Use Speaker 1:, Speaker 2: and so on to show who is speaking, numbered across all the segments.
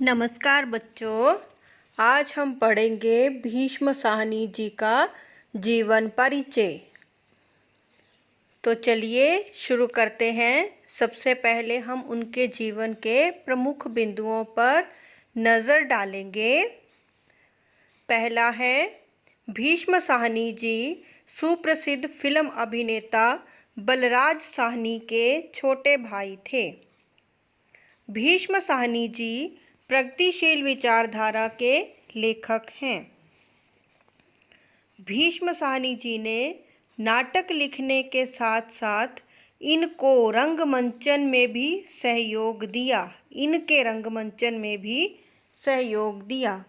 Speaker 1: नमस्कार बच्चों। आज हम पढ़ेंगे भीष्म साहनी जी का जीवन परिचय। तो चलिए शुरू करते हैं। सबसे पहले हम उनके जीवन के प्रमुख बिंदुओं पर नज़र डालेंगे। पहला है, भीष्म साहनी जी सुप्रसिद्ध फिल्म अभिनेता बलराज साहनी के छोटे भाई थे। भीष्म साहनी जी प्रगतिशील विचारधारा के लेखक हैं। भीष्म साहनी जी ने नाटक लिखने के साथ साथ इनके रंगमंचन में भी सहयोग दिया।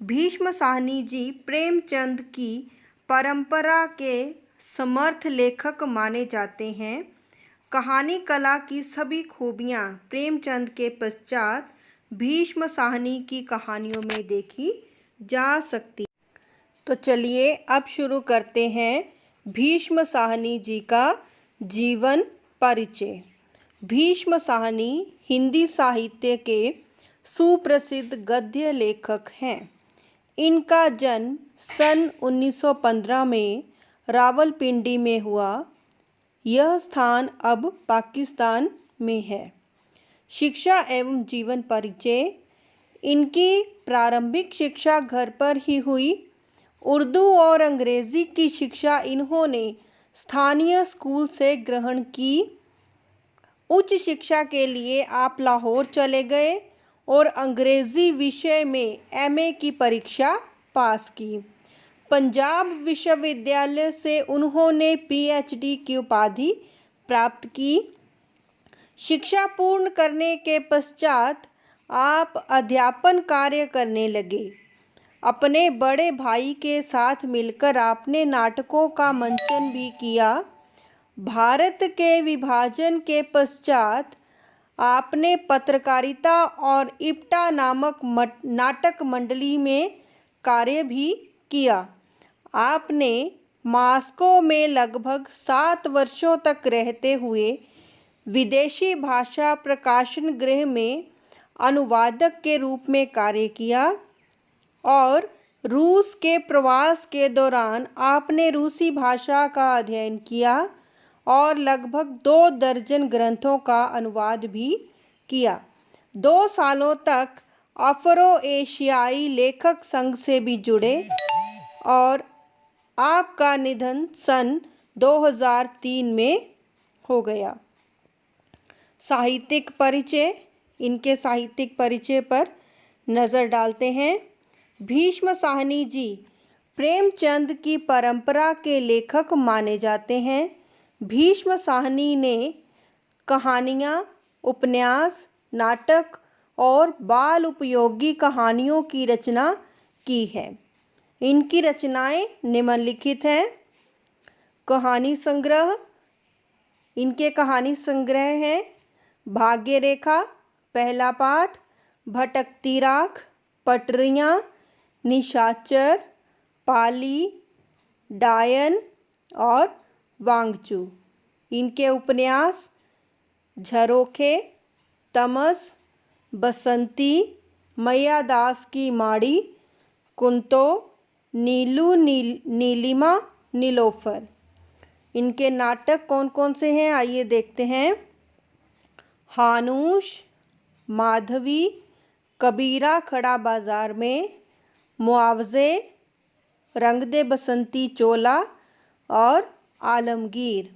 Speaker 1: भीष्म साहनी जी प्रेमचंद की परंपरा के समर्थ लेखक माने जाते हैं। कहानी कला की सभी खूबियाँ प्रेमचंद के पश्चात भीष्म साहनी की कहानियों में देखी जा सकती। तो चलिए अब शुरू करते हैं भीष्म साहनी जी का जीवन परिचय। भीष्म साहनी हिंदी साहित्य के सुप्रसिद्ध गद्य लेखक हैं। इनका जन्म सन 1915 में रावलपिंडी में हुआ। यह स्थान अब पाकिस्तान में है। शिक्षा एवं जीवन परिचय। इनकी प्रारंभिक शिक्षा घर पर ही हुई। उर्दू और अंग्रेज़ी की शिक्षा इन्होंने स्थानीय स्कूल से ग्रहण की। उच्च शिक्षा के लिए आप लाहौर चले गए और अंग्रेज़ी विषय में एमए की परीक्षा पास की। पंजाब विश्वविद्यालय से उन्होंने पीएचडी की उपाधि प्राप्त की। शिक्षा पूर्ण करने के पश्चात आप अध्यापन कार्य करने लगे। अपने बड़े भाई के साथ मिलकर आपने नाटकों का मंचन भी किया। भारत के विभाजन के पश्चात आपने पत्रकारिता और इप्टा नामक नाटक मंडली में कार्य भी किया। आपने मॉस्को में लगभग 7 वर्षों तक रहते हुए विदेशी भाषा प्रकाशन गृह में अनुवादक के रूप में कार्य किया और रूस के प्रवास के दौरान आपने रूसी भाषा का अध्ययन किया और लगभग 2 दर्जन ग्रंथों का अनुवाद भी किया। 2 सालों तक अफ्रो एशियाई लेखक संघ से भी जुड़े और आपका निधन सन 2003 में हो गया। साहित्यिक परिचय। इनके साहित्यिक परिचय पर नज़र डालते हैं। भीष्म साहनी जी प्रेमचंद की परंपरा के लेखक माने जाते हैं। भीष्म साहनी ने कहानियाँ, उपन्यास, नाटक और बाल उपयोगी कहानियों की रचना की है। इनकी रचनाएं निम्नलिखित हैं। कहानी संग्रह। इनके कहानी संग्रह हैं भाग्य रेखा, पहला पाठ, भटकती राख, पटरियाँ, निशाचर, पाली, डायन और वांगचू। इनके उपन्यास झरोखे, तमस, बसंती, मैया दास की माड़ी, कुंतो, नीलू नीलिमा, नीलोफर। इनके नाटक कौन कौन से हैं आइए देखते हैं। हानूश, माधवी, कबीरा खड़ा बाजार में, मुआवजे, रंग दे बसंती चोला और आलमगीर।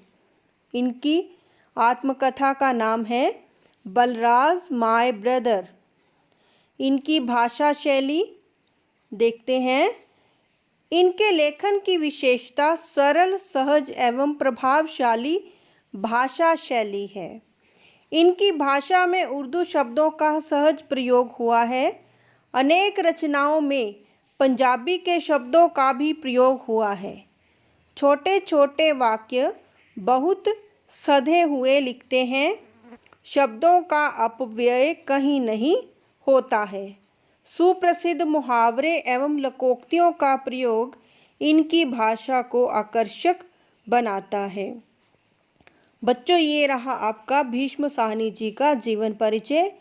Speaker 1: इनकी आत्मकथा का नाम है बलराज माय ब्रदर। इनकी भाषा शैली देखते हैं। इनके लेखन की विशेषता सरल, सहज एवं प्रभावशाली भाषा शैली है। इनकी भाषा में उर्दू शब्दों का सहज प्रयोग हुआ है। अनेक रचनाओं में पंजाबी के शब्दों का भी प्रयोग हुआ है। छोटे छोटे वाक्य बहुत सधे हुए लिखते हैं। शब्दों का अपव्यय कहीं नहीं होता है। सुप्रसिद्ध मुहावरे एवं लोकोक्तियों का प्रयोग इनकी भाषा को आकर्षक बनाता है। बच्चों, ये रहा आपका भीष्म साहनी जी का जीवन परिचय।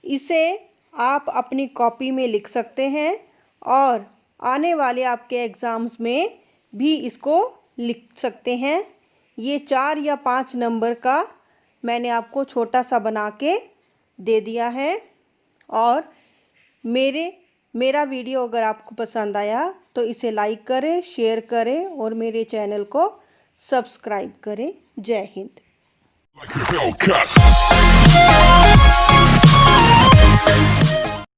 Speaker 1: इसे आप अपनी कॉपी में लिख सकते हैं और आने वाले आपके एग्ज़ाम्स में भी इसको लिख सकते हैं। ये 4 या 5 नंबर का मैंने आपको छोटा सा बना के दे दिया है। और मेरा वीडियो अगर आपको पसंद आया तो इसे लाइक करें, शेयर करें और मेरे चैनल को सब्सक्राइब करें। जय हिंद।